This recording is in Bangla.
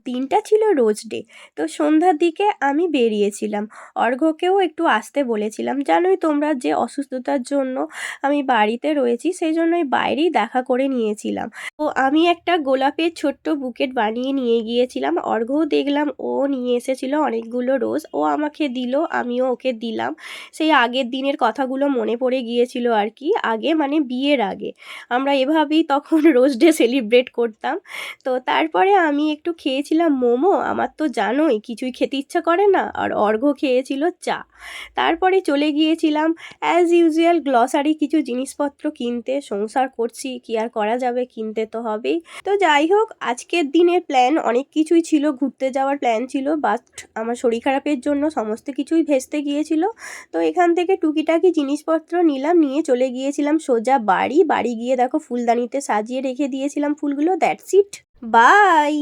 দিনটা ছিল রোজ ডে। তো সন্ধ্যার দিকে আমি বেরিয়েছিলাম। অর্ঘ্যকেও একটু আসতে বলেছিলাম। জানোই তোমরা যে অসুস্থতার জন্য আমি বাড়িতে রয়েছি, সেই জন্যই বাইরেই দেখা করে নিয়েছিলাম। তো আমি একটা গোলাপের ছোট্ট বুকেট বানিয়ে নিয়ে গিয়েছিলাম। অর্ঘ্যও দেখলাম ও নিয়ে এসেছিল অনেকগুলো রোজ। ও আমাকে দিল, আমিও ওকে দিলাম। সেই আগের দিনের কথাগুলো মনে পড়ে গিয়েছিল আর কি। আগে মানে বিয়ের আগে। আমরা এভাবেই তখন রোজ ডে সেলিব্রেট করতাম। তো তারপরে আমি একটু খেয়েছিলাম মোমো। আমার তো জানোই কিছুই খেতে ইচ্ছা করে না। আর অর্ঘ্য খেয়েছিল চা। তারপরে চলে গিয়েছিলাম অ্যাজ ইউজুয়াল গ্লসারি কিছু জিনিসপত্র কিনতে। সংসার করছি, কি আর করা যাবে, কিনতে তো হবেই। তো যাই হোক, আজকের দিনের প্ল্যান অনেক কিছুই ছিল। ঘুরতে যাওয়ার প্ল্যান ছিল, বাট আমার শরীর খারাপের জন্য সমস্ত কিছুই ভেস্তে গিয়েছিল। তো এখান থেকে টুকিটাকি জিনিসপত্র নিলাম, নিয়ে চলে গিয়েছিলাম সোজা বাড়ি। বাড়ি গিয়ে দেখো ফুলদানিতে সাজিয়ে রেখে দিয়েছিলাম ফুলগুলো। That's it, by.